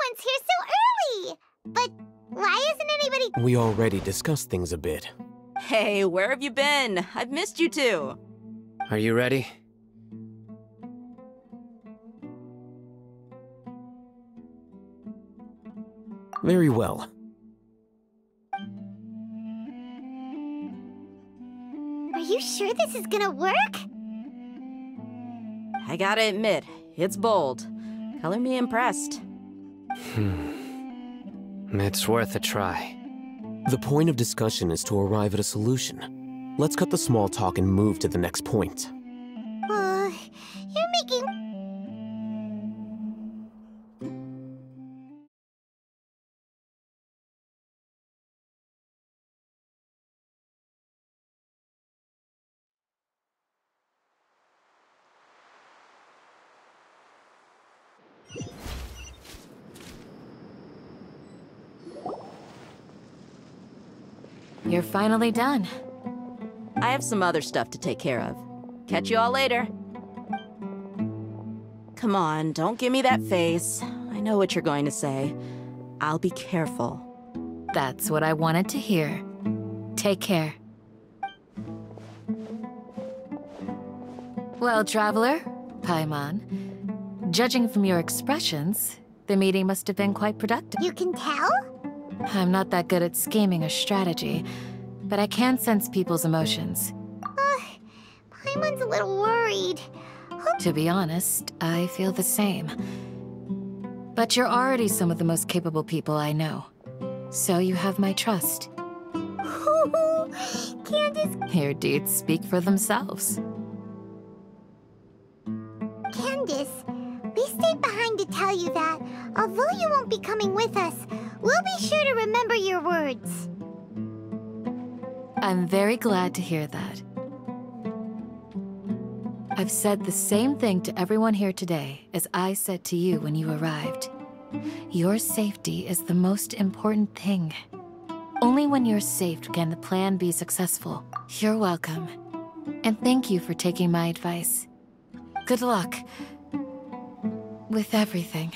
everyone's here so early! But why isn't anybody— We already discussed things a bit. Hey, where have you been? I've missed you too. Are you ready? Very well. Are you sure this is gonna work? I gotta admit, it's bold. Color me impressed. It's worth a try. The point of discussion is to arrive at a solution. Let's cut the small talk and move to the next point. You're making— You're finally done. I have some other stuff to take care of. Catch you all later. Come on, don't give me that face. I know what you're going to say. I'll be careful. That's what I wanted to hear. Take care. Well, Traveler, Paimon, judging from your expressions, the meeting must have been quite productive. You can tell? I'm not that good at scheming or strategy, but I can sense people's emotions. Paimon's a little worried. To be honest, I feel the same. But you're already some of the most capable people I know. So you have my trust. Candace— Your deeds speak for themselves. Candace, we stayed behind to tell you that, although you won't be coming with us, we'll be sure to remember your words. I'm very glad to hear that. I've said the same thing to everyone here today as I said to you when you arrived. Your safety is the most important thing. Only when you're safe can the plan be successful. You're welcome. And thank you for taking my advice. Good luck with everything.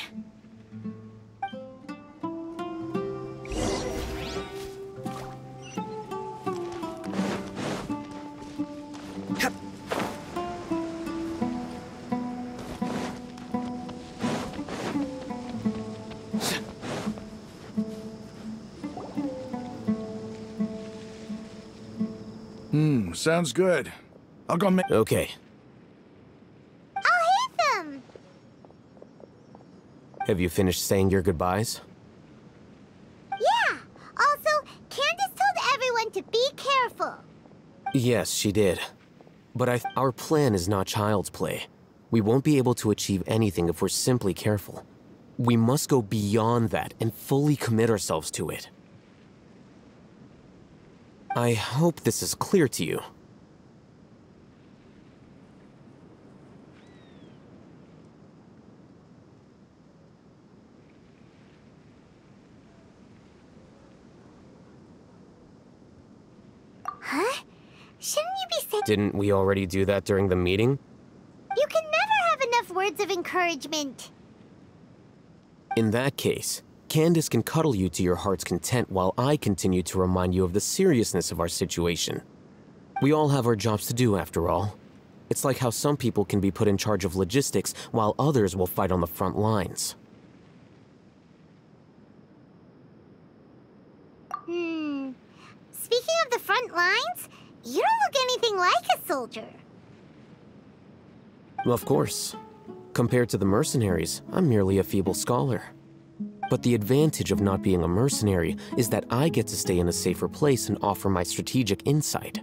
Sounds good. I'll go make— Okay. I'll hate them! Have you finished saying your goodbyes? Yeah! Also, Candace told everyone to be careful. Yes, she did. But our plan is not child's play. We won't be able to achieve anything if we're simply careful. We must go beyond that and fully commit ourselves to it. I hope this is clear to you. Huh? Shouldn't you be saying— Didn't we already do that during the meeting? You can never have enough words of encouragement. In that case, Candace can cuddle you to your heart's content while I continue to remind you of the seriousness of our situation. We all have our jobs to do, after all. It's like how some people can be put in charge of logistics while others will fight on the front lines. Speaking of the front lines, you don't look anything like a soldier. Of course. Compared to the mercenaries, I'm merely a feeble scholar. But the advantage of not being a mercenary is that I get to stay in a safer place and offer my strategic insight.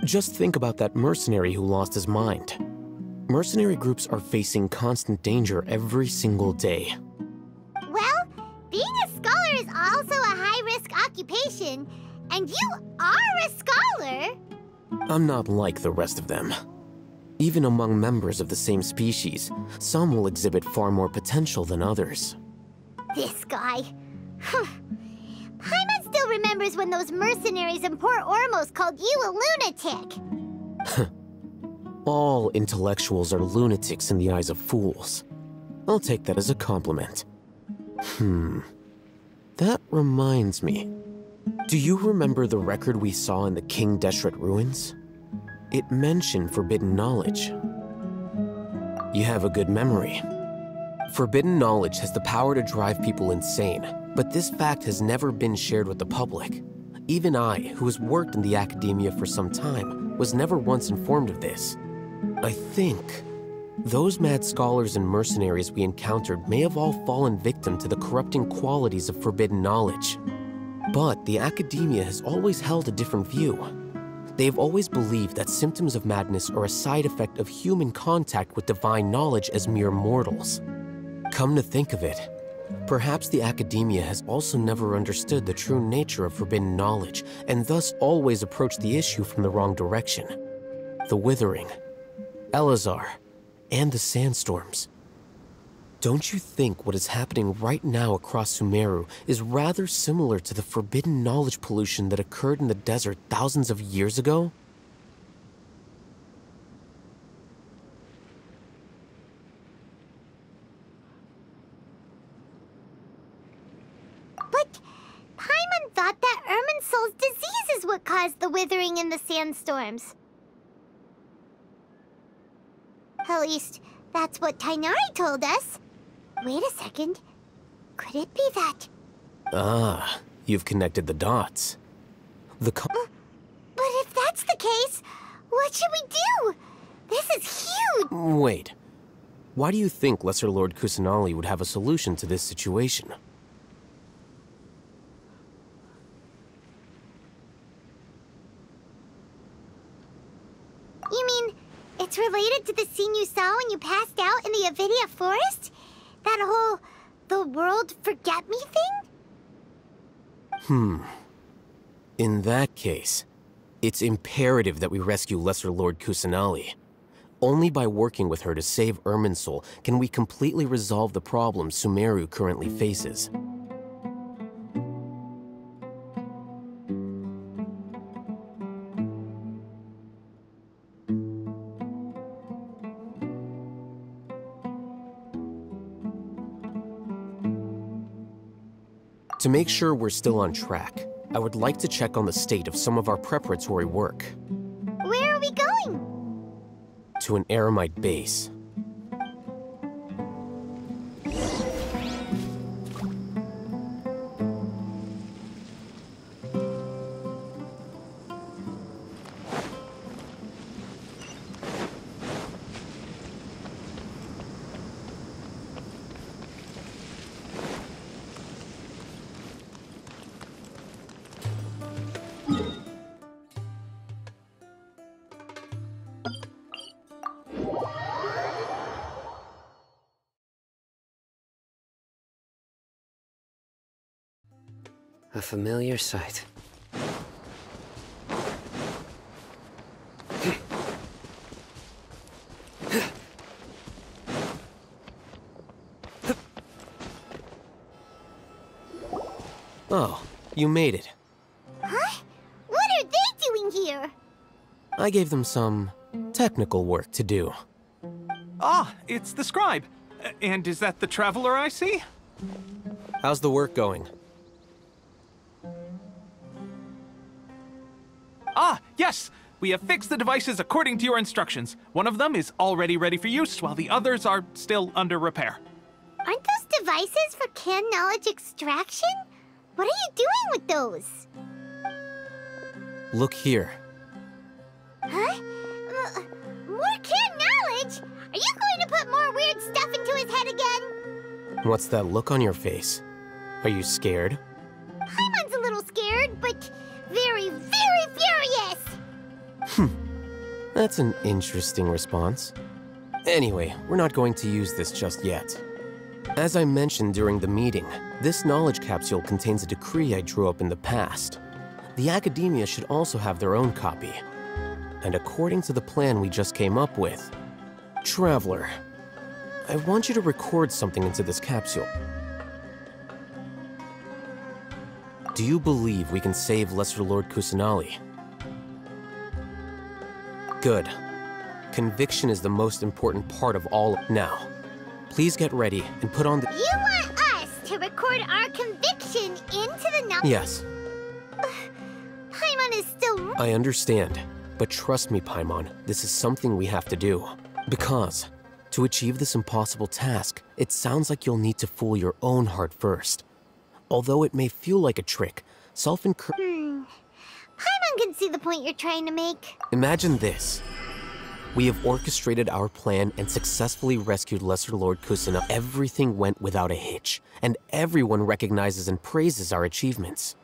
Just think about that mercenary who lost his mind. Mercenary groups are facing constant danger every single day. Well, being a scholar is also a high-risk occupation, and you are a scholar. I'm not like the rest of them. Even among members of the same species, some will exhibit far more potential than others. This guy. Paimon still remembers when those mercenaries in Port Ormos called you a lunatic. All intellectuals are lunatics in the eyes of fools. I'll take that as a compliment. That reminds me. Do you remember the record we saw in the King Deshret ruins? It mentioned forbidden knowledge. You have a good memory. Forbidden knowledge has the power to drive people insane, but this fact has never been shared with the public. Even I, who has worked in the academia for some time, was never once informed of this. I think those mad scholars and mercenaries we encountered may have all fallen victim to the corrupting qualities of forbidden knowledge. But the academia has always held a different view. They have always believed that symptoms of madness are a side effect of human contact with divine knowledge as mere mortals. Come to think of it, perhaps the academia has also never understood the true nature of forbidden knowledge, and thus always approached the issue from the wrong direction. The Withering, Elazar, and the sandstorms. Don't you think what is happening right now across Sumeru is rather similar to the forbidden knowledge pollution that occurred in the desert thousands of years ago? But Paimon thought that Irminsul's disease is what caused the withering in the sandstorms. At least, that's what Tainari told us. Wait a second. Could it be that? Ah, you've connected the dots. But if that's the case, what should we do? This is huge! Wait. Why do you think Lesser Lord Kusanali would have a solution to this situation? You mean, it's related to the scene you saw when you passed out in the Avidia forest? That whole, the world forget me thing? In that case, it's imperative that we rescue Lesser Lord Kusanali. Only by working with her to save Irminsul can we completely resolve the problems Sumeru currently faces. To make sure we're still on track, I would like to check on the state of some of our preparatory work. Where are we going? To an Eremite base. A familiar sight. Oh, you made it. Huh? What are they doing here? I gave them some technical work to do. Ah, it's the scribe. And is that the traveler I see? How's the work going? Ah, yes! We have fixed the devices according to your instructions. One of them is already ready for use, while the others are still under repair. Aren't those devices for can knowledge extraction? What are you doing with those? Look here. Huh? More can knowledge? Are you going to put more weird stuff into his head again? What's that look on your face? Are you scared? Paimon's a little scared, but very, very furious! That's an interesting response. Anyway, we're not going to use this just yet. As I mentioned during the meeting, this knowledge capsule contains a decree I drew up in the past. The academia should also have their own copy. And according to the plan we just came up with, Traveler, I want you to record something into this capsule. Do you believe we can save Lesser Lord Kusanali? Good. Conviction is the most important part of all. Now, please get ready and put on the— You want us to record our conviction into the numbers. Yes. Paimon is still... I understand. But trust me, Paimon, this is something we have to do. Because, to achieve this impossible task, it sounds like you'll need to fool your own heart first. Although it may feel like a trick, Paimon can see the point you're trying to make. Imagine this. We have orchestrated our plan and successfully rescued Lesser Lord Kusina. Everything went without a hitch, and everyone recognizes and praises our achievements.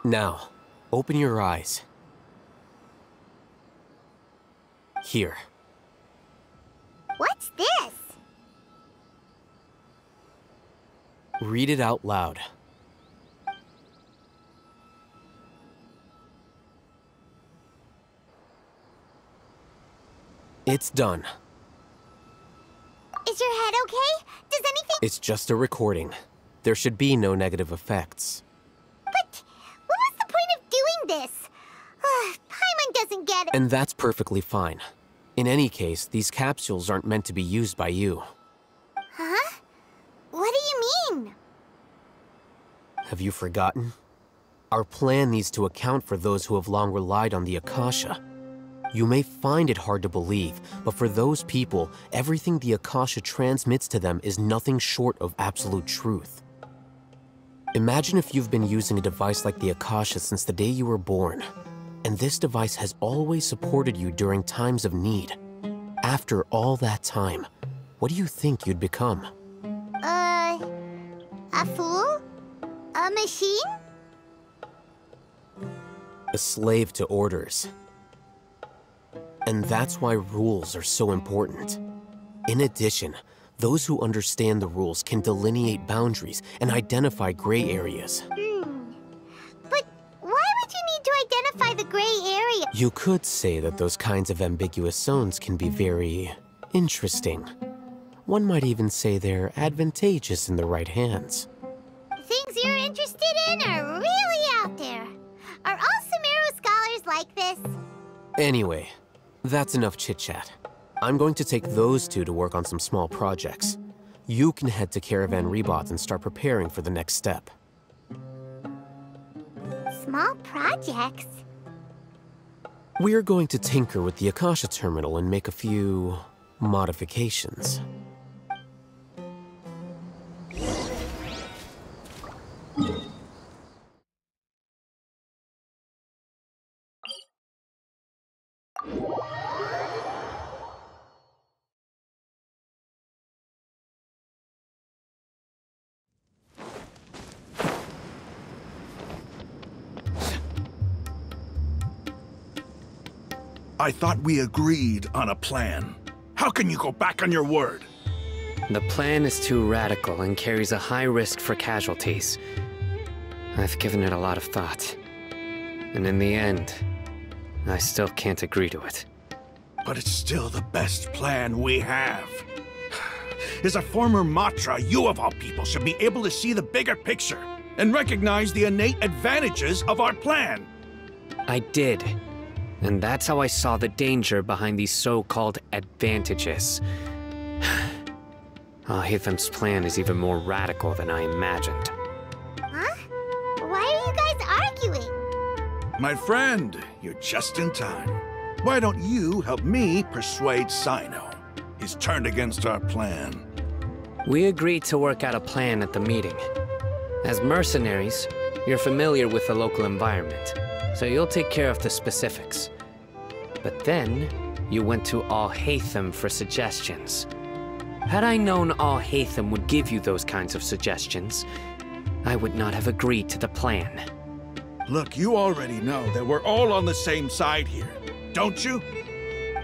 Now, open your eyes. Here. What's this? Read it out loud. It's done. Is your head okay? Does anything... It's just a recording. There should be no negative effects. But what was the point of doing this? Paimon doesn't get it. And that's perfectly fine. In any case, these capsules aren't meant to be used by you. Huh? What do you mean? Have you forgotten? Our plan needs to account for those who have long relied on the Akasha. You may find it hard to believe, but for those people, everything the Akasha transmits to them is nothing short of absolute truth. Imagine if you've been using a device like the Akasha since the day you were born, and this device has always supported you during times of need. After all that time, what do you think you'd become? A fool? A machine? A slave to orders. And that's why rules are so important. In addition, those who understand the rules can delineate boundaries and identify gray areas. But why would you need to identify the gray area? You could say that those kinds of ambiguous zones can be very interesting. One might even say they're advantageous in the right hands. Things you're interested in are really out there. Are all Sumeru scholars like this? Anyway, that's enough chit-chat. I'm going to take those two to work on some small projects. You can head to Caravan Rebot and start preparing for the next step. Small projects? We're going to tinker with the Akasha terminal and make a few modifications. I thought we agreed on a plan. How can you go back on your word? The plan is too radical and carries a high risk for casualties. I've given it a lot of thought. And in the end, I still can't agree to it. But it's still the best plan we have. As a former Matra, you of all people should be able to see the bigger picture and recognize the innate advantages of our plan. I did. And that's how I saw the danger behind these so-called advantages. Al-Haytham's plan is even more radical than I imagined. Huh? Why are you guys arguing? My friend, you're just in time. Why don't you help me persuade Sino? He's turned against our plan. We agreed to work out a plan at the meeting. As mercenaries, you're familiar with the local environment, so you'll take care of the specifics. But then, you went to Al-Haytham for suggestions. Had I known Al-Haytham would give you those kinds of suggestions, I would not have agreed to the plan. Look, you already know that we're all on the same side here, don't you?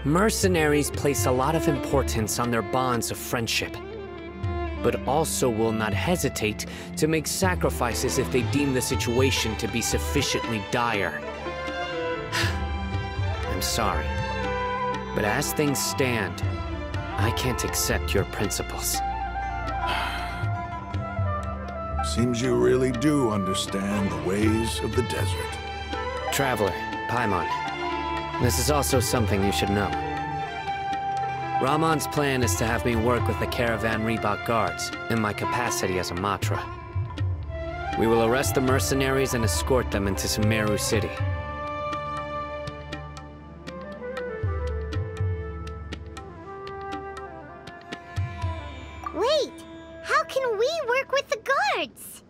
Mercenaries place a lot of importance on their bonds of friendship, but also will not hesitate to make sacrifices if they deem the situation to be sufficiently dire. I'm sorry, but as things stand, I can't accept your principles. Seems you really do understand the ways of the desert. Traveler, Paimon, this is also something you should know. Rahman's plan is to have me work with the Caravan Reebok guards in my capacity as a Matra. We will arrest the mercenaries and escort them into Sumeru City. Wait, how can we work with the guards?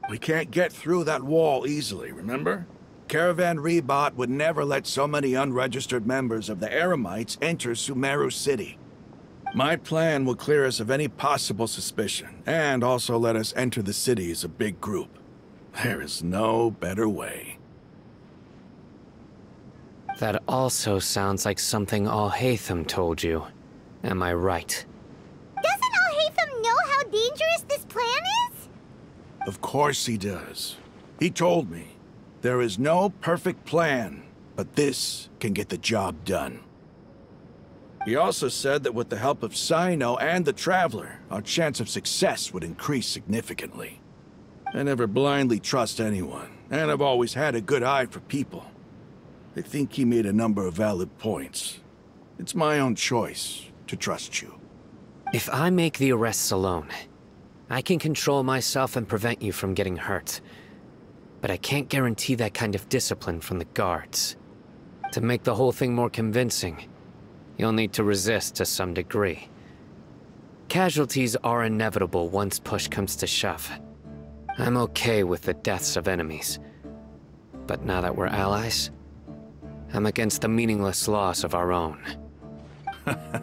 We can't get through that wall easily, remember? Caravan Rebot would never let so many unregistered members of the Eremites enter Sumeru City. My plan will clear us of any possible suspicion, and also let us enter the city as a big group. There is no better way. That also sounds like something Al-Haytham told you. Am I right? Doesn't Al-Haytham know how dangerous this plan is? Of course he does. He told me. There is no perfect plan, but this can get the job done. He also said that with the help of Sino and the Traveler, our chance of success would increase significantly. I never blindly trust anyone, and I've always had a good eye for people. I think he made a number of valid points. It's my own choice to trust you. If I make the arrests alone, I can control myself and prevent you from getting hurt. But I can't guarantee that kind of discipline from the guards. To make the whole thing more convincing, you'll need to resist to some degree. Casualties are inevitable once push comes to shove. I'm okay with the deaths of enemies. But now that we're allies, I'm against the meaningless loss of our own. I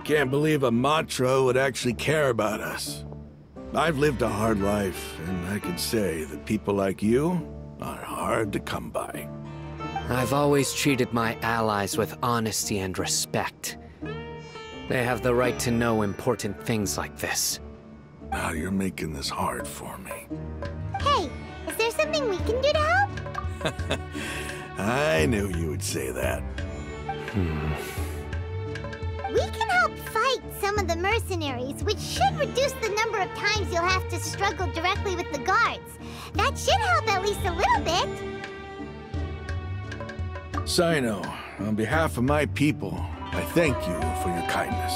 can't believe a Matra would actually care about us. I've lived a hard life, and I can say that people like you are hard to come by. I've always treated my allies with honesty and respect. They have the right to know important things like this. Now you're making this hard for me. Hey, is there something we can do to help? I knew you would say that. We can help fight some of the mercenaries, which should reduce the number of times you'll have to struggle directly with the guards. That should help at least a little bit. Sino, on behalf of my people, I thank you for your kindness.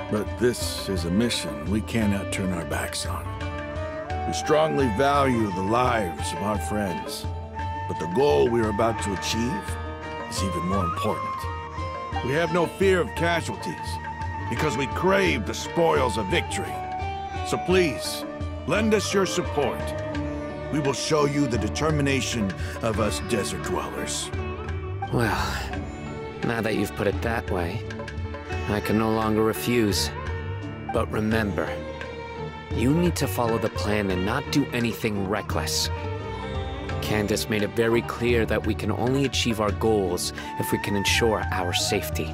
But this is a mission we cannot turn our backs on. We strongly value the lives of our friends, but the goal we are about to achieve is even more important. We have no fear of casualties, because we crave the spoils of victory. So please, lend us your support. We will show you the determination of us desert dwellers. Well, now that you've put it that way, I can no longer refuse. But remember, you need to follow the plan and not do anything reckless. Candace made it very clear that we can only achieve our goals if we can ensure our safety.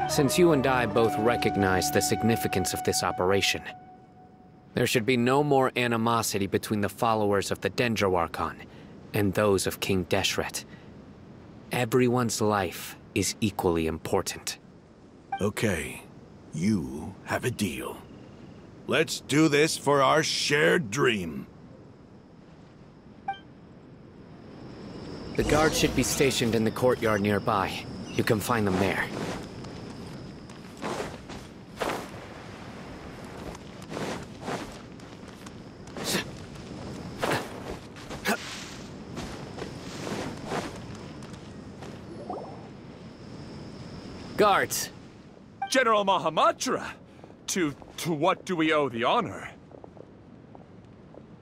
Since you and I both recognize the significance of this operation, there should be no more animosity between the followers of the Dendro Archon and those of King Deshret. Everyone's life is equally important. Okay, you have a deal. Let's do this for our shared dream. The guards should be stationed in the courtyard nearby. You can find them there. Guards! General Mahamatra! To what do we owe the honor?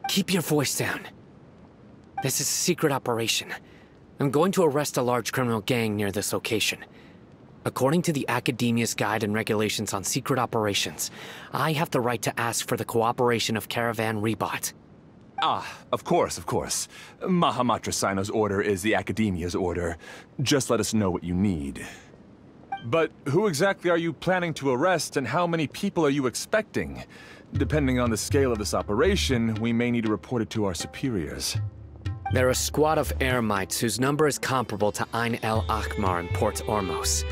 Keep your voice down. This is a secret operation. I'm going to arrest a large criminal gang near this location. According to the Academia's Guide and Regulations on Secret Operations, I have the right to ask for the cooperation of Caravan Rebot. Ah, of course, of course. Mahamatra Sino's order is the Academia's order. Just let us know what you need. But who exactly are you planning to arrest, and how many people are you expecting? Depending on the scale of this operation, we may need to report it to our superiors. They're a squad of Eremites whose number is comparable to Ain el Akhmar in Port Ormos.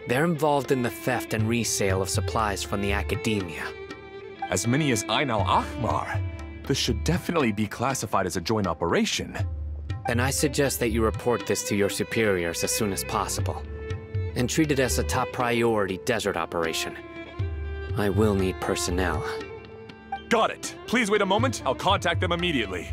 They're involved in the theft and resale of supplies from the Academia. As many as Ain el Akhmar? This should definitely be classified as a joint operation. Then I suggest that you report this to your superiors as soon as possible. and treat it as a top priority desert operation. I will need personnel. Got it. Please wait a moment. I'll contact them immediately.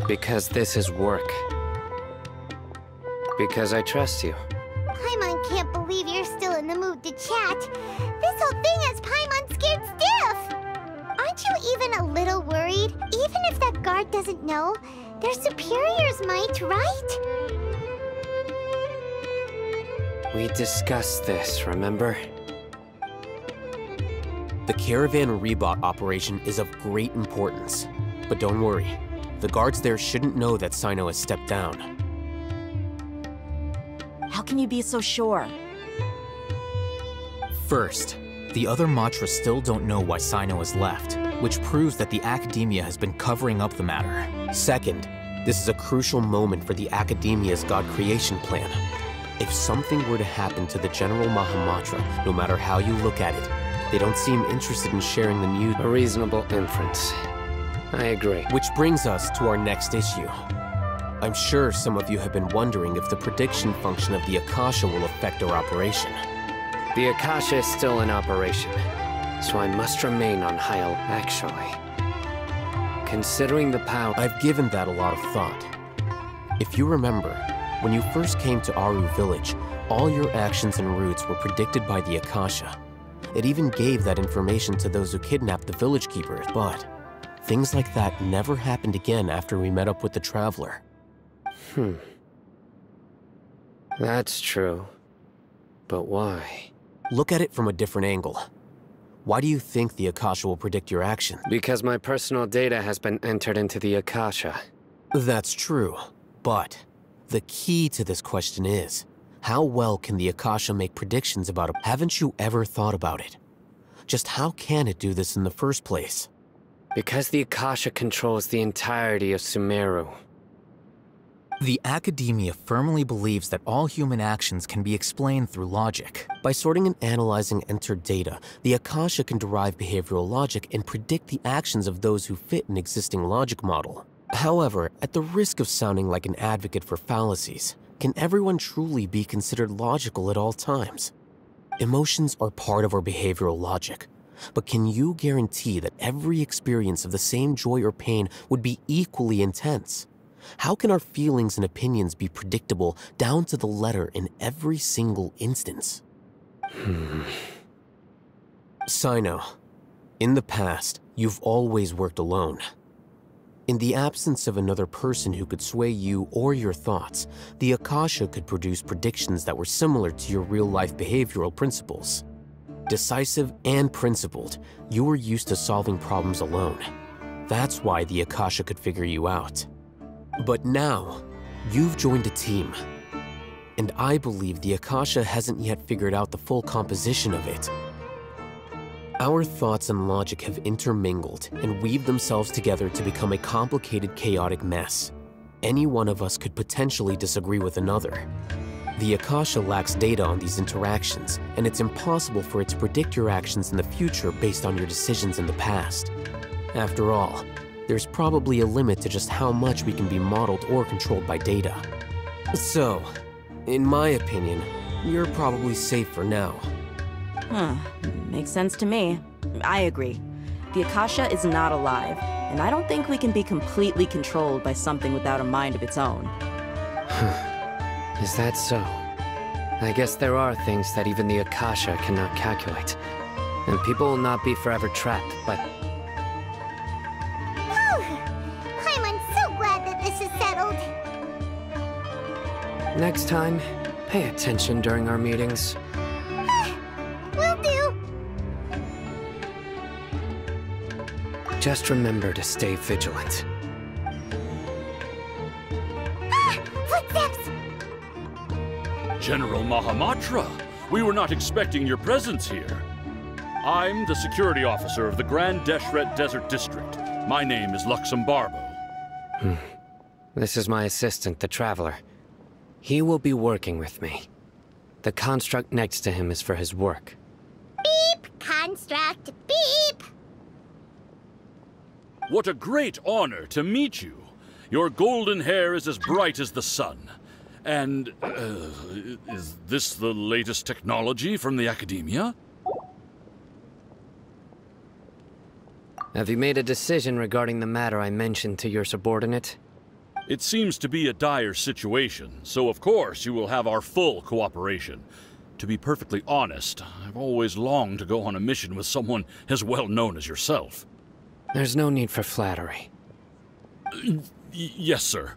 Because this is work. Because I trust you. Paimon can't believe you're still in the mood to chat. This whole thing has Paimon scared stiff. Aren't you even a little worried? Even if that guard doesn't know, their superiors might, right? We discussed this, remember? The Caravan Rebot operation is of great importance. But don't worry, the guards there shouldn't know that Sino has stepped down. How can you be so sure? First, the other Matra still don't know why Sino has left, which proves that the Academia has been covering up the matter. Second, this is a crucial moment for the Academia's God creation plan. If something were to happen to the General Mahamatra, no matter how you look at it, they don't seem interested in sharing the news. A reasonable inference. I agree. Which brings us to our next issue. I'm sure some of you have been wondering if the prediction function of the Akasha will affect our operation. The Akasha is still in operation, so I must remain on Hyel, actually. Considering the power... I've given that a lot of thought. If you remember, when you first came to Aru Village, all your actions and routes were predicted by the Akasha. It even gave that information to those who kidnapped the village keepers, but things like that never happened again after we met up with the Traveler. That's true. But why? Look at it from a different angle. Why do you think the Akasha will predict your actions? Because my personal data has been entered into the Akasha. That's true, but the key to this question is, how well can the Akasha make predictions about it? Haven't you ever thought about it? Just how can it do this in the first place? Because the Akasha controls the entirety of Sumeru. The Academia firmly believes that all human actions can be explained through logic. By sorting and analyzing entered data, the Akasha can derive behavioral logic and predict the actions of those who fit an existing logic model. However, at the risk of sounding like an advocate for fallacies, can everyone truly be considered logical at all times? Emotions are part of our behavioral logic, but can you guarantee that every experience of the same joy or pain would be equally intense? How can our feelings and opinions be predictable down to the letter in every single instance? Sino, in the past, you've always worked alone. In the absence of another person who could sway you or your thoughts, the Akasha could produce predictions that were similar to your real-life behavioral principles. Decisive and principled, you were used to solving problems alone. That's why the Akasha could figure you out. But now, you've joined a team. And I believe the Akasha hasn't yet figured out the full composition of it. Our thoughts and logic have intermingled and weaved themselves together to become a complicated, chaotic mess. Any one of us could potentially disagree with another. The Akasha lacks data on these interactions, and it's impossible for it to predict your actions in the future based on your decisions in the past. After all, there's probably a limit to just how much we can be modeled or controlled by data. So, in my opinion, you're probably safe for now. Makes sense to me. I agree. The Akasha is not alive, and I don't think we can be completely controlled by something without a mind of its own. Is that so? I guess there are things that even the Akasha cannot calculate. And people will not be forever trapped, but... I'm so glad that this is settled. Next time, pay attention during our meetings. Will do. Just remember to stay vigilant. Footsteps! General Mahamatra, we were not expecting your presence here. I'm the security officer of the Grand Deshret Desert District. My name is Luxembarbo. This is my assistant, the Traveler. He will be working with me. The construct next to him is for his work. Beep! Construct, beep! What a great honor to meet you. Your golden hair is as bright as the sun. And, is this the latest technology from the Academia? Have you made a decision regarding the matter I mentioned to your subordinate? It seems to be a dire situation, so of course you will have our full cooperation. To be perfectly honest, I've always longed to go on a mission with someone as well known as yourself. There's no need for flattery. Yes, sir.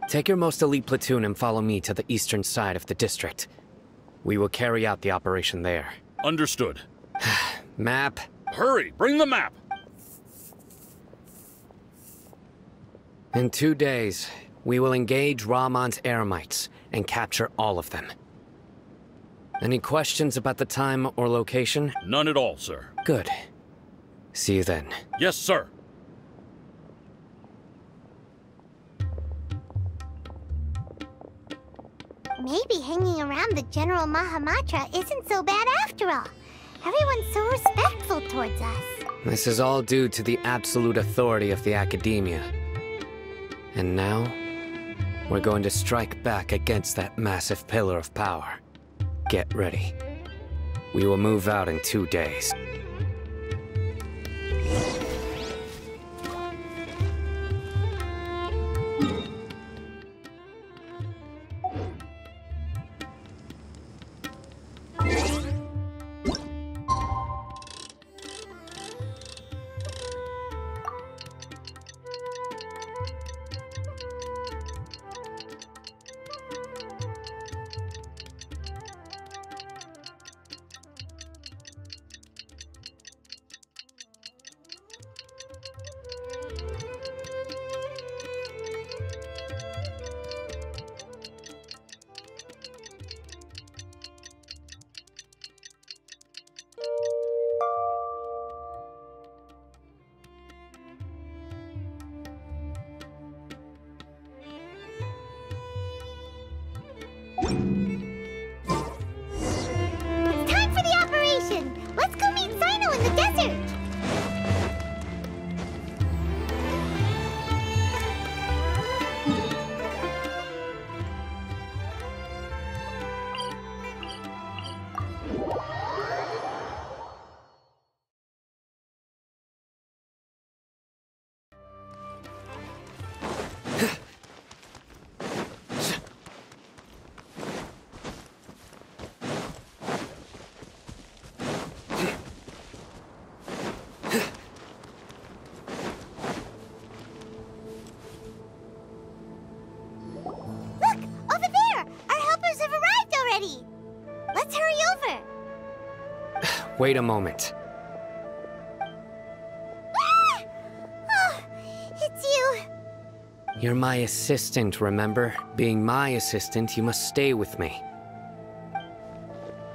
Take your most elite platoon and follow me to the eastern side of the district. We will carry out the operation there. Understood. Map. Hurry, bring the map! In 2 days, we will engage Ramon's Eremites and capture all of them. Any questions about the time or location? None at all, sir. Good. See you then. Yes, sir. Maybe hanging around the General Mahamatra isn't so bad after all. Everyone's so respectful towards us. This is all due to the absolute authority of the Academia. And now, we're going to strike back against that massive pillar of power. Get ready. We will move out in 2 days. It's time for the operation! Let's go meet Sino in the desert! Wait a moment. Ah! Oh, it's you. You're my assistant, remember? Being my assistant, you must stay with me.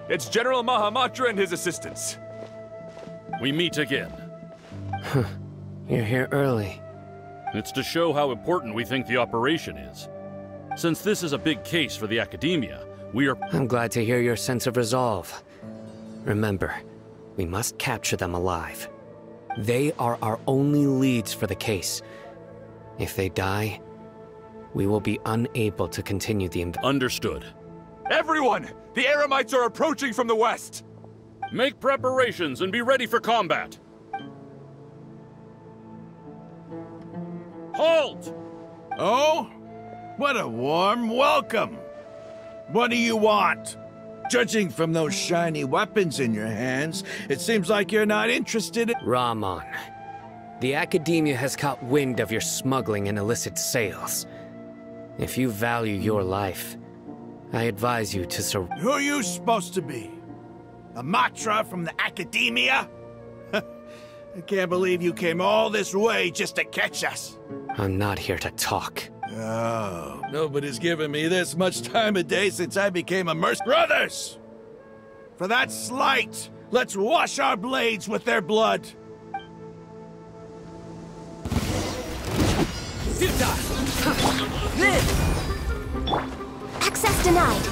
It's General Mahamatra and his assistants. We meet again. You're here early. It's to show how important we think the operation is. Since this is a big case for the Academia, we are... I'm glad to hear your sense of resolve. Remember, we must capture them alive. They are our only leads for the case. If they die, we will be unable to continue the Understood. Everyone! The Eremites are approaching from the west! Make preparations and be ready for combat! Halt! Oh? What a warm welcome! What do you want? Judging from those shiny weapons in your hands, it seems like you're not interested in— Ramon, the Academia has caught wind of your smuggling and illicit sales. If you value your life, I advise you to Who are you supposed to be? A Matra from the Academia? I can't believe you came all this way just to catch us. I'm not here to talk. Oh, nobody's given me this much time of day since I became a mercenary. Brothers! For that slight, let's wash our blades with their blood. Access denied.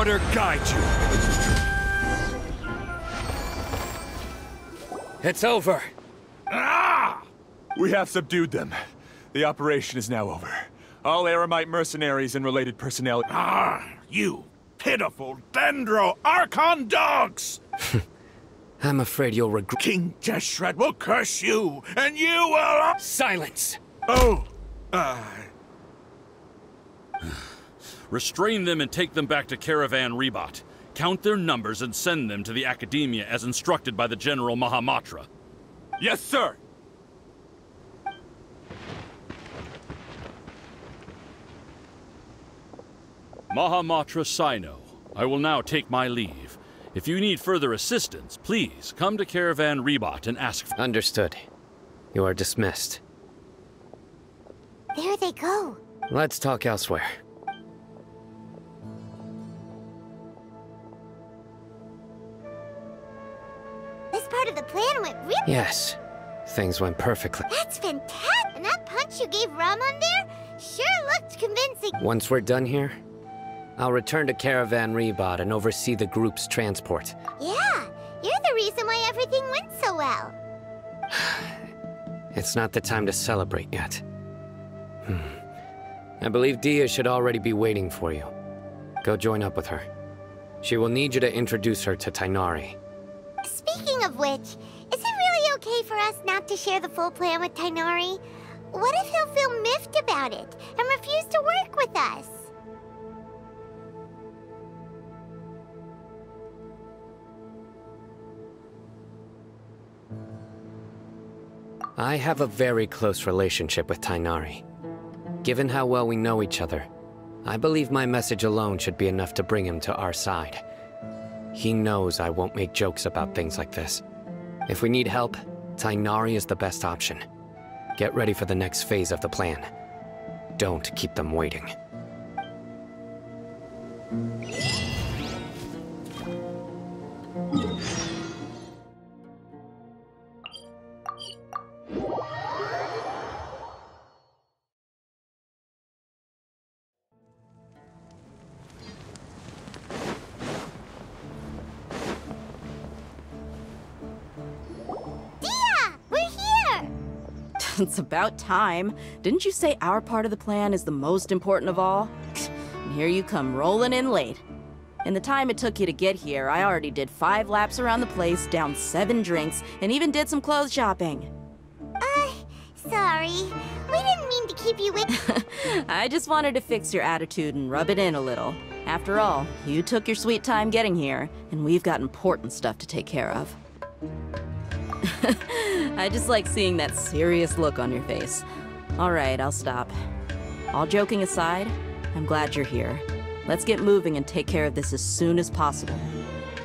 order guide you. It's over. Ah! We have subdued them. The operation is now over. All Eremite mercenaries and related personnel... Ah, you pitiful Dendro Archon dogs! I'm afraid you'll regret... King Deshret will curse you, and you will... Silence! Oh, Restrain them and take them back to Caravan Rebot. Count their numbers and send them to the Academia as instructed by the General Mahamatra. Yes, sir! Mahamatra Sino, I will now take my leave. If you need further assistance, please come to Caravan Rebot and ask for... Understood. You are dismissed. There they go. Let's talk elsewhere. This part of the plan went really... Yes. Things went perfectly. That's fantastic! And that punch you gave Ramon there sure looked convincing. Once we're done here, I'll return to Caravan Rebot and oversee the group's transport. Yeah, you're the reason why everything went so well. It's not the time to celebrate yet. I believe Dia should already be waiting for you. Go join up with her. She will need you to introduce her to Tainari. Speaking of which, is it really okay for us not to share the full plan with Tainari? What if he'll feel miffed about it and refuse to work with us? I have a very close relationship with Tainari. Given how well we know each other, I believe my message alone should be enough to bring him to our side. He knows I won't make jokes about things like this. If we need help, Tainari is the best option. Get ready for the next phase of the plan. Don't keep them waiting. It's about time. Didn't you say our part of the plan is the most important of all? And here you come rolling in late. In the time it took you to get here, I already did 5 laps around the place, downed 7 drinks, and even did some clothes shopping. Sorry. We didn't mean to keep you with... I just wanted to fix your attitude and rub it in a little. After all, you took your sweet time getting here, and we've got important stuff to take care of. I just like seeing that serious look on your face. Alright, I'll stop. All joking aside, I'm glad you're here. Let's get moving and take care of this as soon as possible.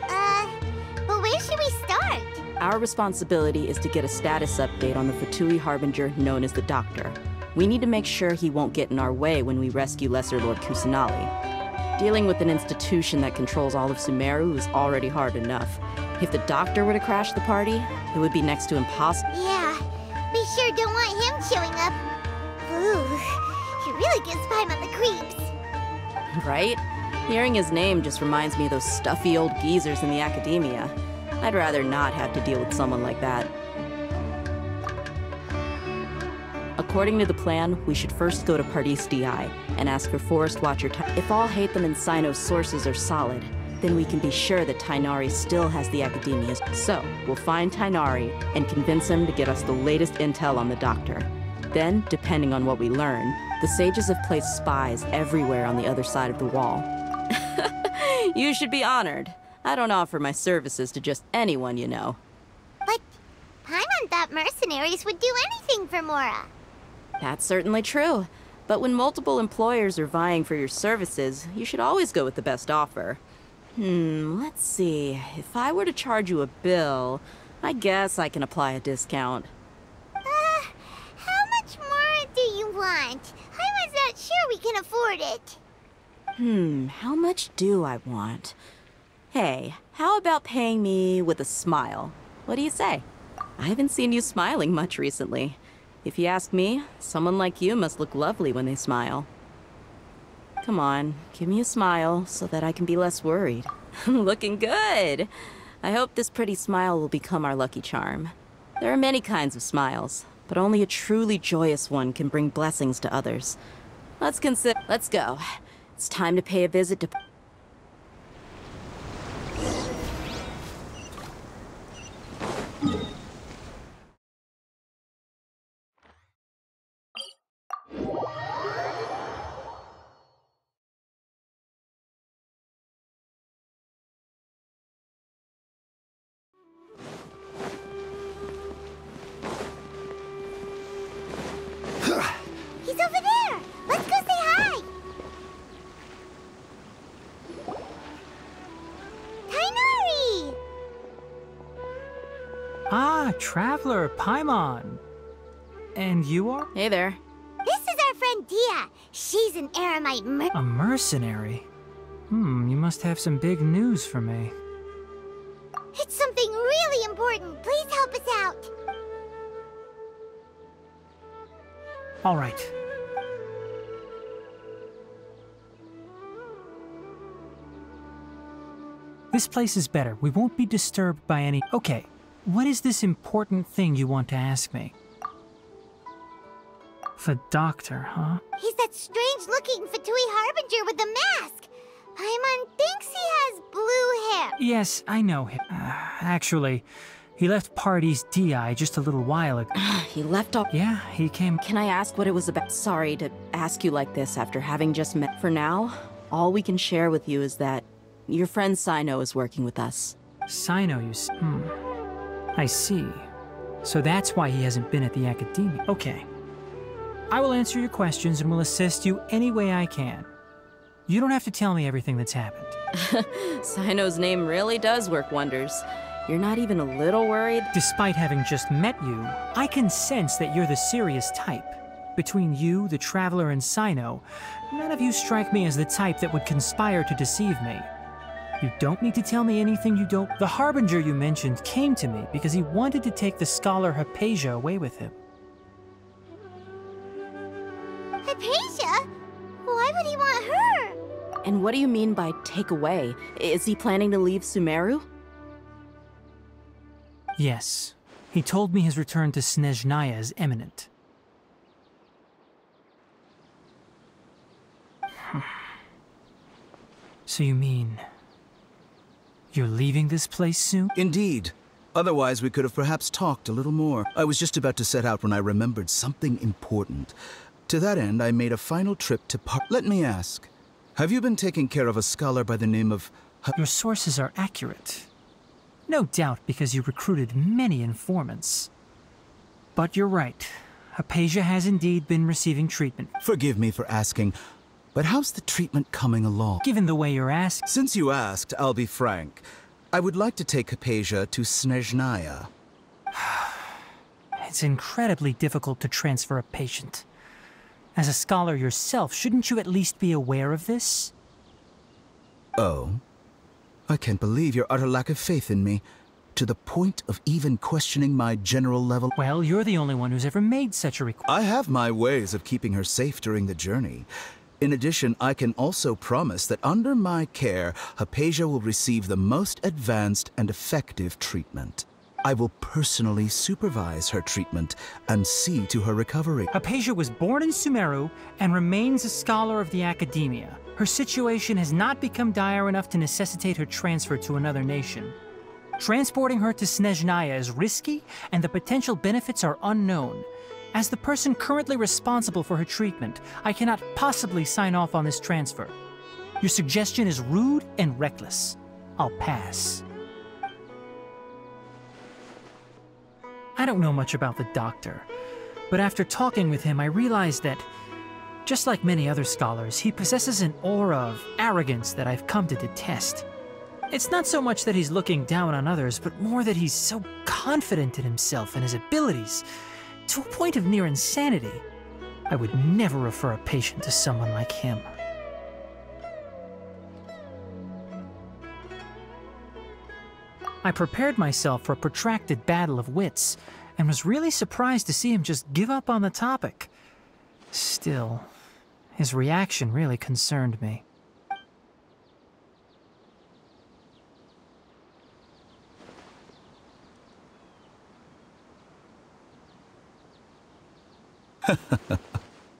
But where should we start? Our responsibility is to get a status update on the Fatui Harbinger known as the Doctor. We need to make sure he won't get in our way when we rescue Lesser Lord Kusanali. Dealing with an institution that controls all of Sumeru is already hard enough. If the Doctor were to crash the party, it would be next to impossible. Yeah, we sure don't want him showing up. Ooh, he really gives Paimon the creeps. Right? Hearing his name just reminds me of those stuffy old geezers in the Academia. I'd rather not have to deal with someone like that. According to the plan, we should first go to Pardis DI and ask for Forest Watcher. If all Hatham and Sino's sources are solid, then we can be sure that Tainari still has the Academia's. So, we'll find Tainari and convince him to get us the latest intel on the Doctor. Then, depending on what we learn, the sages have placed spies everywhere on the other side of the wall. You should be honored. I don't offer my services to just anyone you know. But Paimon thought mercenaries would do anything for Mora. That's certainly true. But when multiple employers are vying for your services, you should always go with the best offer. Let's see. If I were to charge you a bill, I guess I can apply a discount. How much more do you want? I was not sure we can afford it. How much do I want? Hey, how about paying me with a smile? What do you say? I haven't seen you smiling much recently. If you ask me, someone like you must look lovely when they smile. Come on, give me a smile so that I can be less worried. Looking good! I hope this pretty smile will become our lucky charm. There are many kinds of smiles, but only a truly joyous one can bring blessings to others. Let's go. It's time to pay a visit to... He's over there! Let's go say hi! Tainari! Ah, Traveler, Paimon. And you are? Hey there. This is our friend Dia. She's an Aramite A mercenary? You must have some big news for me. It's something really important. Please help us out. All right. This place is better. We won't be disturbed by any... Okay, what is this important thing you want to ask me? The doctor, huh? He's that strange-looking Fatui Harbinger with the mask. Paimon thinks he has blue hair. Yes, I know him. Actually, he left Party's DI just a little while ago. He left off... Yeah, he came... Can I ask what it was about? Sorry to ask you like this after having just met. For now, all we can share with you is that your friend Sino is working with us. Sino, you see. I see. So that's why he hasn't been at the Academia. Okay. I will answer your questions and will assist you any way I can. You don't have to tell me everything that's happened. Sino's name really does work wonders. You're not even a little worried? Despite having just met you, I can sense that you're the serious type. Between you, the Traveler, and Sino, none of you strike me as the type that would conspire to deceive me. You don't need to tell me anything you don't... The Harbinger you mentioned came to me because he wanted to take the scholar Hypatia away with him. Hypatia? Why would he want her? And what do you mean by take away? Is he planning to leave Sumeru? Yes. He told me his return to Snezhnaya is imminent. So you mean... you're leaving this place soon? Indeed. Otherwise, we could have perhaps talked a little more. I was just about to set out when I remembered something important. To that end, I made a final trip to Let me ask, have you been taking care of a scholar by the name of... Your sources are accurate. No doubt because you recruited many informants. But you're right. Hypatia has indeed been receiving treatment. Forgive me for asking, but how's the treatment coming along? Given the way you're asking... Since you asked, I'll be frank. I would like to take Hypatia to Snezhnaya. It's incredibly difficult to transfer a patient. As a scholar yourself, shouldn't you at least be aware of this? Oh? I can't believe your utter lack of faith in me, to the point of even questioning my general level. Well, you're the only one who's ever made such a request. I have my ways of keeping her safe during the journey. In addition, I can also promise that under my care, Hypatia will receive the most advanced and effective treatment. I will personally supervise her treatment and see to her recovery. Hypatia was born in Sumeru and remains a scholar of the Academia. Her situation has not become dire enough to necessitate her transfer to another nation. Transporting her to Snezhnaya is risky, and the potential benefits are unknown. As the person currently responsible for her treatment, I cannot possibly sign off on this transfer. Your suggestion is rude and reckless. I'll pass. I don't know much about the doctor, but after talking with him, I realized that, just like many other scholars, he possesses an aura of arrogance that I've come to detest. It's not so much that he's looking down on others, but more that he's so confident in himself and his abilities, to a point of near insanity. I would never refer a patient to someone like him. I prepared myself for a protracted battle of wits, and was really surprised to see him just give up on the topic. Still, His reaction really concerned me.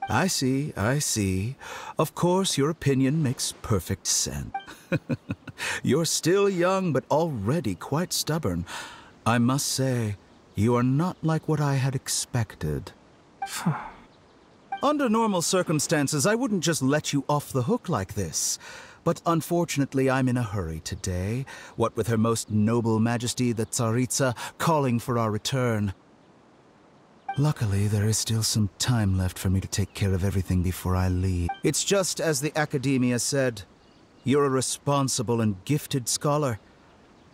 I see, I see. Of course, your opinion makes perfect sense. You're still young, but already quite stubborn. I must say, you are not like what I had expected. Under normal circumstances, I wouldn't just let you off the hook like this. But unfortunately, I'm in a hurry today, what with Her Most Noble Majesty the Tsaritsa calling for our return. Luckily, there is still some time left for me to take care of everything before I leave. It's just as the Academia said. You're a responsible and gifted scholar.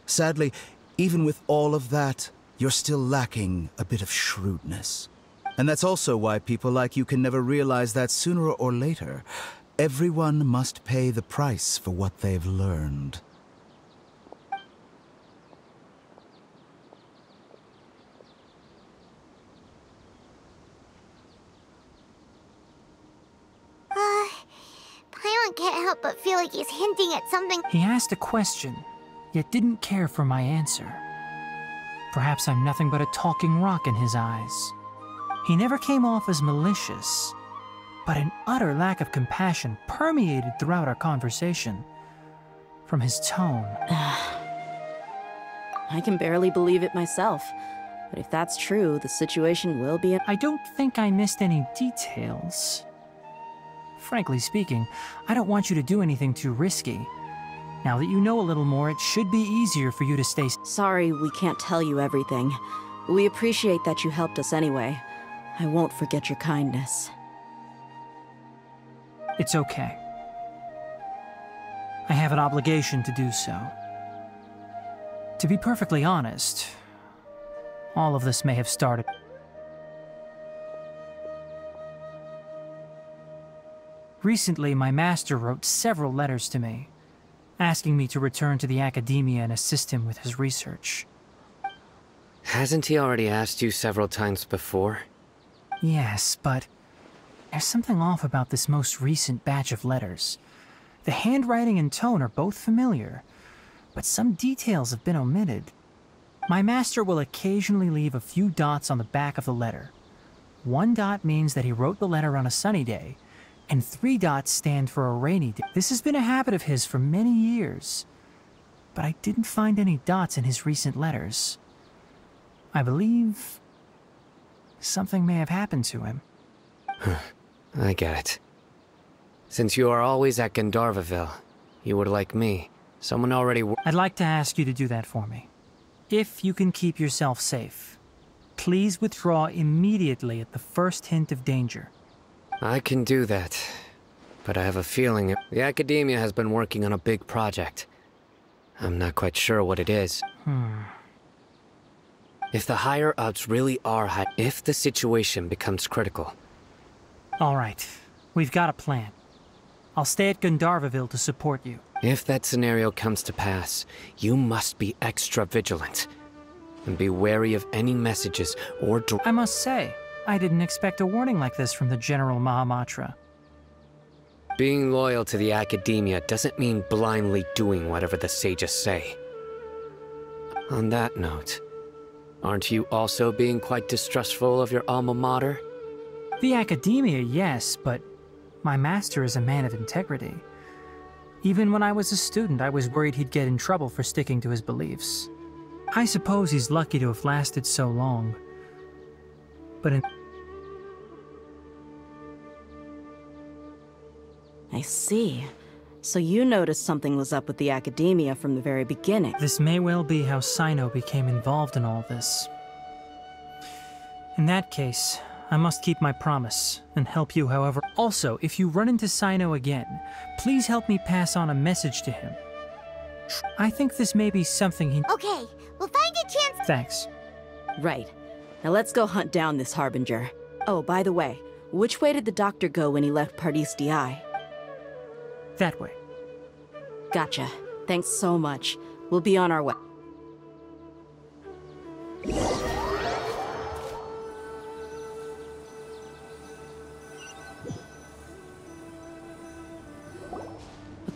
Sadly, even with all of that, you're still lacking a bit of shrewdness. And that's also why people like you can never realize that sooner or later, everyone must pay the price for what they've learned. Paimon can't help but feel like he's hinting at something. He asked a question, yet didn't care for my answer. Perhaps I'm nothing but a talking rock in his eyes. He never came off as malicious, but an utter lack of compassion permeated throughout our conversation. From his tone. I can barely believe it myself. But if that's true, the situation will be... I don't think I missed any details. Frankly speaking, I don't want you to do anything too risky. Now that you know a little more, it should be easier for you to stay... Sorry, we can't tell you everything. We appreciate that you helped us anyway. I won't forget your kindness. It's okay. I have an obligation to do so. To be perfectly honest, all of this may have started... Recently, my master wrote several letters to me, asking me to return to the Academia and assist him with his research. Hasn't he already asked you several times before? Yes, but there's something off about this most recent batch of letters. The handwriting and tone are both familiar, but some details have been omitted. My master will occasionally leave a few dots on the back of the letter. 1 dot means that he wrote the letter on a sunny day, and 3 dots stand for a rainy day. This has been a habit of his for many years, but I didn't find any dots in his recent letters. I believe something may have happened to him. I get it. Since you are always at Gandharvaville, you would like me. Someone already... I'd like to ask you to do that for me. If you can keep yourself safe, please withdraw immediately at the first hint of danger. I can do that, but I have a feeling the Academia has been working on a big project. I'm not quite sure what it is. If the higher-ups really are if the situation becomes critical... All right, we've got a plan. I'll stay at Gandharvaville to support you. If that scenario comes to pass, you must be extra vigilant. And be wary of any messages or... I must say, I didn't expect a warning like this from the General Mahamatra. Being loyal to the Academia doesn't mean blindly doing whatever the sages say. On that note, aren't you also being quite distrustful of your alma mater? The Academia, yes, but my master is a man of integrity. Even when I was a student, I was worried he'd get in trouble for sticking to his beliefs. I suppose he's lucky to have lasted so long. But I see. So you noticed something was up with the Academia from the very beginning. This may well be how Sino became involved in all this. In that case, I must keep my promise and help you however. Also, if you run into Sino again, please help me pass on a message to him. I think this may be something he... Okay, we'll find a chance... Thanks. Right. Now let's go hunt down this Harbinger. Oh, by the way, which way did the doctor go when he left Pardis DI? That way. Gotcha. Thanks so much. We'll be on our way.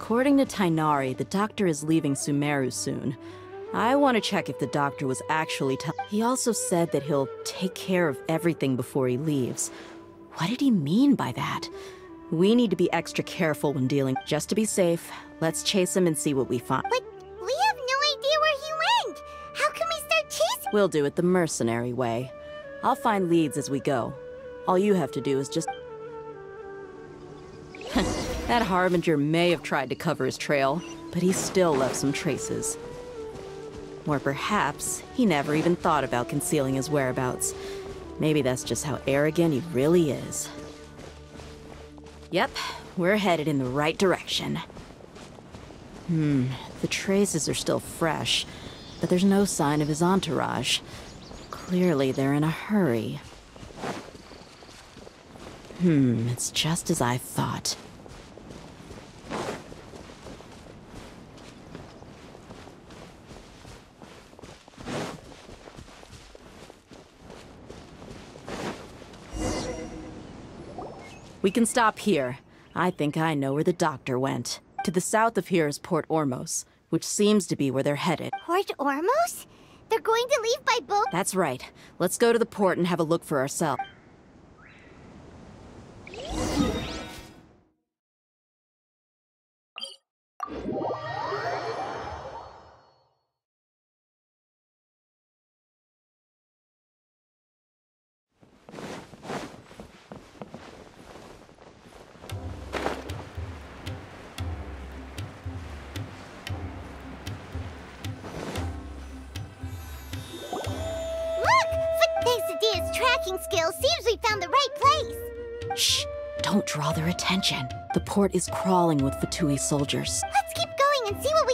According to Tainari, the doctor is leaving Sumeru soon. I want to check if the doctor was actually He also said that he'll take care of everything before he leaves. What did he mean by that? We need to be extra careful when dealing. Just to be safe, let's chase him and see what we find. But we have no idea where he went! How can we start chasing? We'll do it the mercenary way. I'll find leads as we go. All you have to do is just... That Harbinger may have tried to cover his trail, but he still left some traces. Or perhaps he never even thought about concealing his whereabouts. Maybe that's just how arrogant he really is. Yep, we're headed in the right direction. The traces are still fresh, but there's no sign of his entourage. Clearly they're in a hurry. It's just as I thought. We can stop here. I think I know where the doctor went. To the south of here is Port Ormos, which seems to be where they're headed. Port Ormos? They're going to leave by boat? That's right. Let's go to the port and have a look for ourselves. Tracking skill seems we found the right place. Shh! Don't draw their attention. The port is crawling with Fatui soldiers. Let's keep going and see what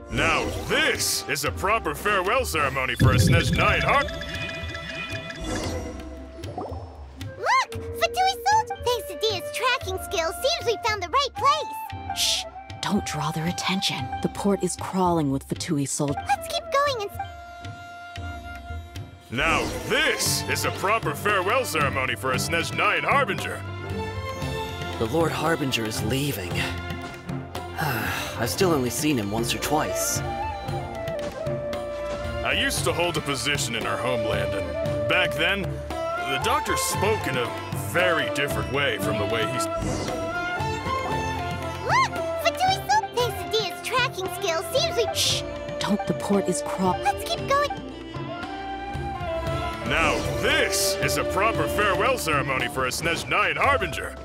we... Now this is a proper farewell ceremony for a Snezhnaya, huh? Look! Fatui soldiers! Thanks to Dia's tracking skill seems we found the right place. Shh! Don't draw their attention. The port is crawling with Fatui soldiers. Let's keep going and... Now this is a proper farewell ceremony for a Snezhnaya Harbinger. The Lord Harbinger is leaving. I've still only seen him once or twice. I used to hold a position in our homeland, and back then, the doctor spoke in a very different way from the way he's... Look! Fatui soldiers! Thanks to Dia's tracking skill seems we... Shh! Don't, the port is crawling. Let's keep going. Now this is a proper farewell ceremony for a Snezhnaya Harbinger.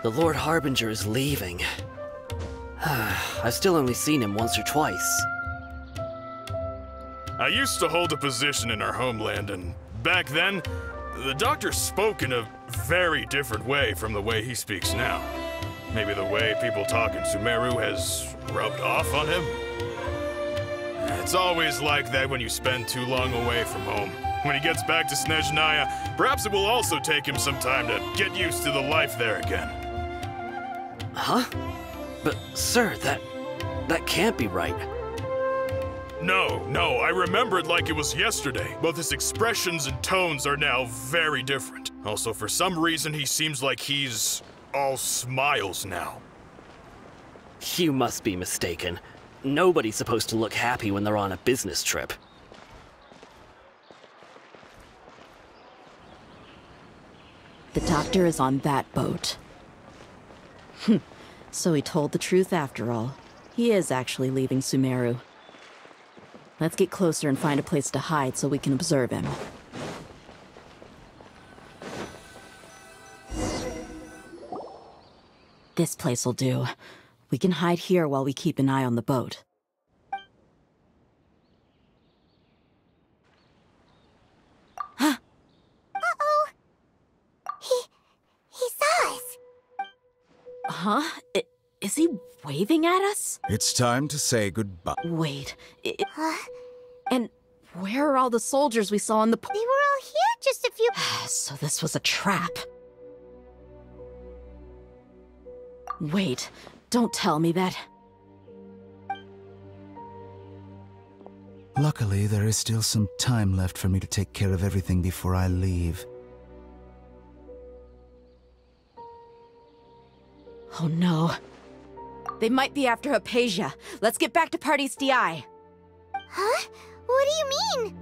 The Lord Harbinger is leaving. I've still only seen him once or twice. I used to hold a position in our homeland, and back then, the doctor spoke in a very different way from the way he speaks now. Maybe the way people talk in Sumeru has rubbed off on him? It's always like that when you spend too long away from home. When he gets back to Snezhnaya, perhaps it will also take him some time to get used to the life there again. Huh? But, sir, that can't be right. No, I remember it like it was yesterday. Both his expressions and tones are now very different. Also, for some reason, he seems like he's all smiles now. You must be mistaken. Nobody's supposed to look happy when they're on a business trip. The doctor is on that boat. So he told the truth after all. He is actually leaving Sumeru. Let's get closer and find a place to hide so we can observe him. This place'll do. We can hide here while we keep an eye on the boat. Uh-oh! He saw us! Huh? Is he waving at us? It's time to say goodbye. Wait, Huh? and where are all the soldiers we saw on the... They were all here just a few... So this was a trap. Wait, don't tell me that... Luckily, there is still some time left for me to take care of everything before I leave. Oh no. They might be after Hypatia. Let's get back to Party's DI. Huh? What do you mean?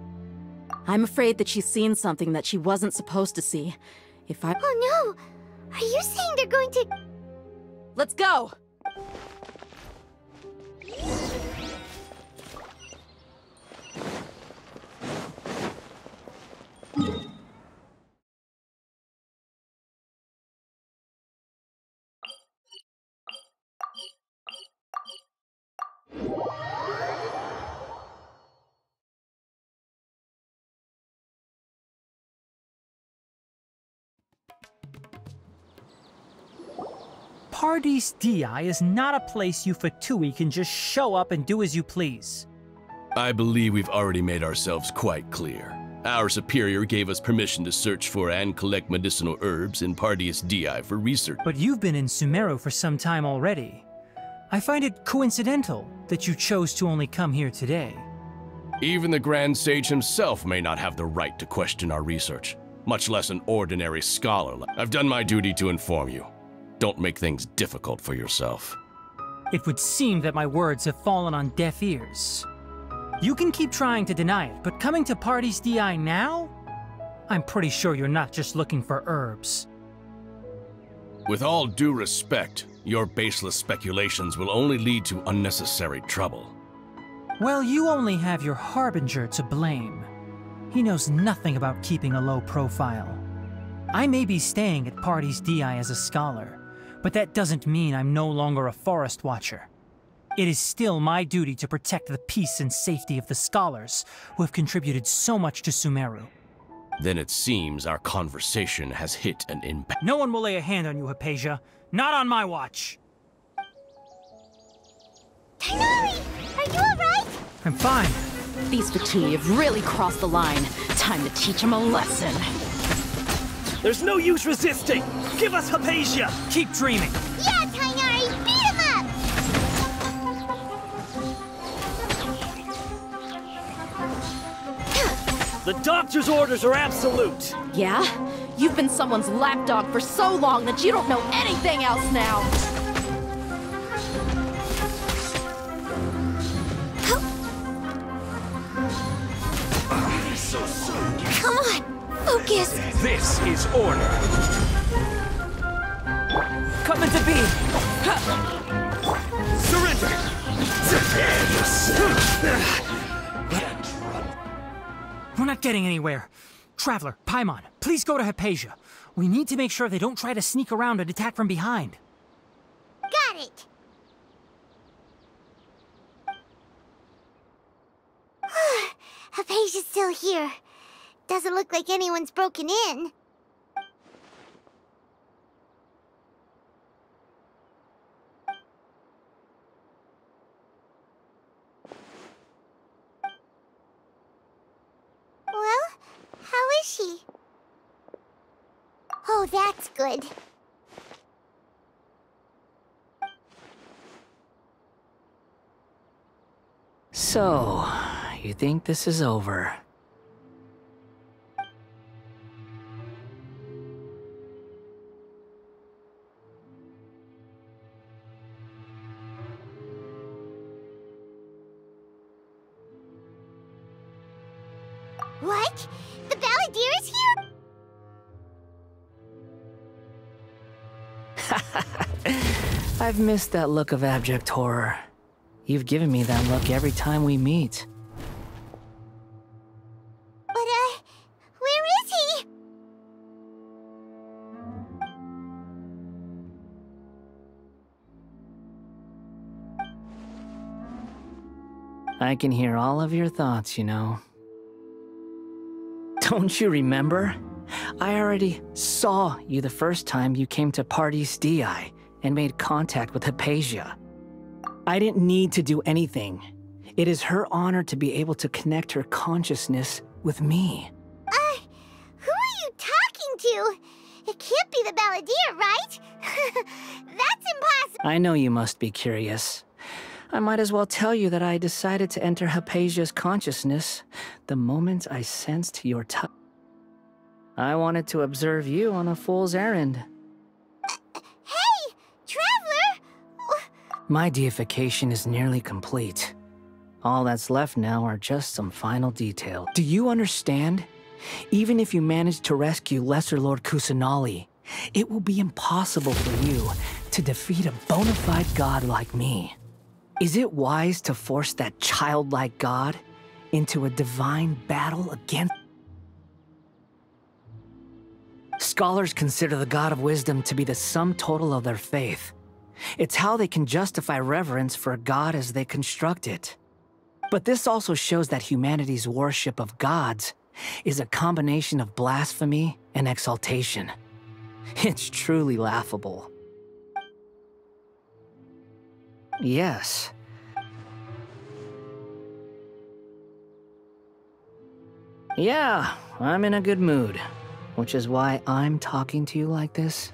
I'm afraid that she's seen something that she wasn't supposed to see. If I... Oh no! Are you saying they're going to... Let's go! Party's DI is not a place you Fatui can just show up and do as you please. I believe we've already made ourselves quite clear. Our superior gave us permission to search for and collect medicinal herbs in Party's DI for research. But you've been in Sumeru for some time already. I find it coincidental that you chose to only come here today. Even the Grand Sage himself may not have the right to question our research, much less an ordinary scholar. I've done my duty to inform you. Don't make things difficult for yourself. It would seem that my words have fallen on deaf ears. You can keep trying to deny it, but coming to Party's DI now? I'm pretty sure you're not just looking for herbs. With all due respect, your baseless speculations will only lead to unnecessary trouble. Well, you only have your Harbinger to blame. He knows nothing about keeping a low profile. I may be staying at Party's DI as a scholar, but that doesn't mean I'm no longer a forest watcher. It is still my duty to protect the peace and safety of the scholars who have contributed so much to Sumeru. Then it seems our conversation has hit an impasse. No one will lay a hand on you, Hypatia. Not on my watch. Tighnari! Are you alright? I'm fine. These Fatui have really crossed the line. Time to teach them a lesson. There's no use resisting! Give us Hypatia! Keep dreaming! Yeah, Tighnari! Beat him up! The doctor's orders are absolute! Yeah? You've been someone's lapdog for so long that you don't know anything else now! Come on! Focus! This is order! Come into being! Surrender! We're not getting anywhere. Traveler, Paimon, please go to Hypatia. We need to make sure they don't try to sneak around and attack from behind. Got it! Hypatia's still here. Doesn't look like anyone's broken in. Well, how is she? Oh, that's good. So, you think this is over? What? The Balladeer is here? I've missed that look of abject horror. You've given me that look every time we meet. But, where is he? I can hear all of your thoughts, you know. Don't you remember? I already saw you the first time you came to Party's DI and made contact with Hypatia. I didn't need to do anything. It is her honor to be able to connect her consciousness with me. Who are you talking to? It can't be the Balladeer, right? That's impossible! I know you must be curious. I might as well tell you that I decided to enter Hypatia's consciousness the moment I sensed your touch. I wanted to observe you on a fool's errand. Hey! Traveler! My deification is nearly complete. All that's left now are just some final details. Do you understand? Even if you manage to rescue Lesser Lord Kusanali, it will be impossible for you to defeat a bona fide god like me. Is it wise to force that childlike god into a divine battle against... Scholars consider the God of Wisdom to be the sum total of their faith. It's how they can justify reverence for a god as they construct it. But this also shows that humanity's worship of gods is a combination of blasphemy and exaltation. It's truly laughable. Yes. Yeah, I'm in a good mood, which is why I'm talking to you like this.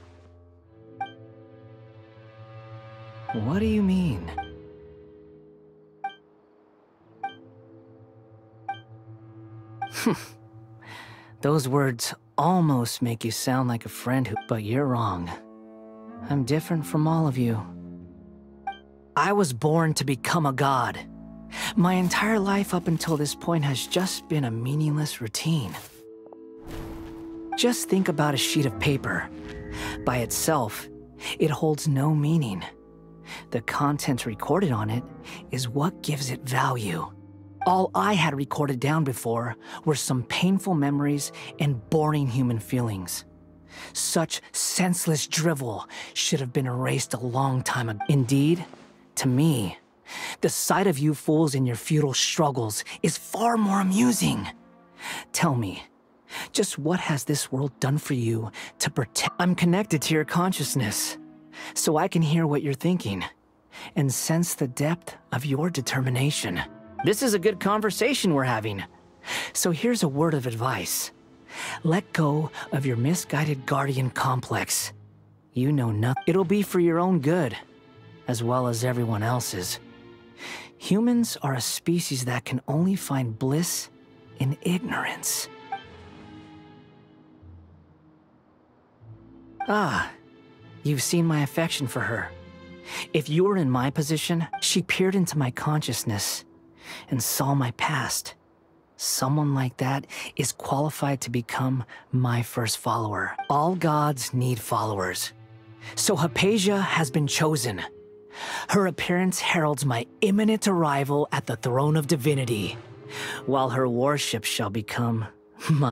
What do you mean? Those words almost make you sound like a friend who... But you're wrong. I'm different from all of you. I was born to become a god. My entire life up until this point has just been a meaningless routine. Just think about a sheet of paper. By itself, it holds no meaning. The content recorded on it is what gives it value. All I had recorded down before were some painful memories and boring human feelings. Such senseless drivel should have been erased a long time ago. Indeed, to me, the sight of you fools in your futile struggles is far more amusing. Tell me, just what has this world done for you to protect? I'm connected to your consciousness, so I can hear what you're thinking and sense the depth of your determination. This is a good conversation we're having. So here's a word of advice. Let go of your misguided guardian complex. You know nothing. It'll be for your own good, as well as everyone else's. Humans are a species that can only find bliss in ignorance. Ah, you've seen my affection for her. If you were in my position, she peered into my consciousness and saw my past. Someone like that is qualified to become my first follower. All gods need followers. So Hypatia has been chosen. Her appearance heralds my imminent arrival at the throne of divinity, while her worship shall become my...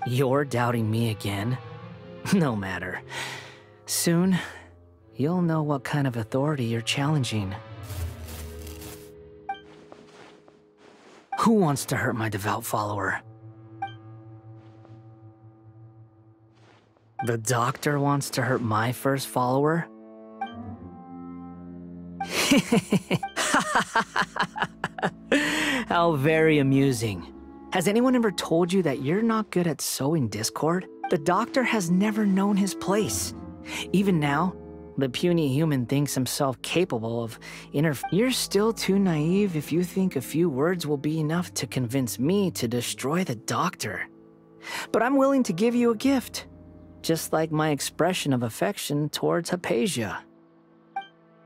You're doubting me again? No matter. Soon, you'll know what kind of authority you're challenging. Who wants to hurt my devout follower? The doctor wants to hurt my first follower? How very amusing. Has anyone ever told you that you're not good at sowing discord? The doctor has never known his place. Even now, the puny human thinks himself capable of You're still too naive if you think a few words will be enough to convince me to destroy the doctor. But I'm willing to give you a gift, just like my expression of affection towards Hypatia.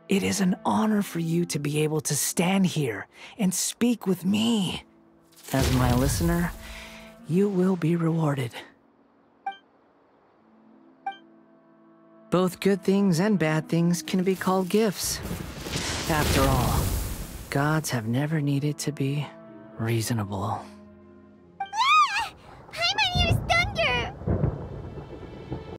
It is an honor for you to be able to stand here and speak with me. As my listener, you will be rewarded. Both good things and bad things can be called gifts. After all, gods have never needed to be reasonable.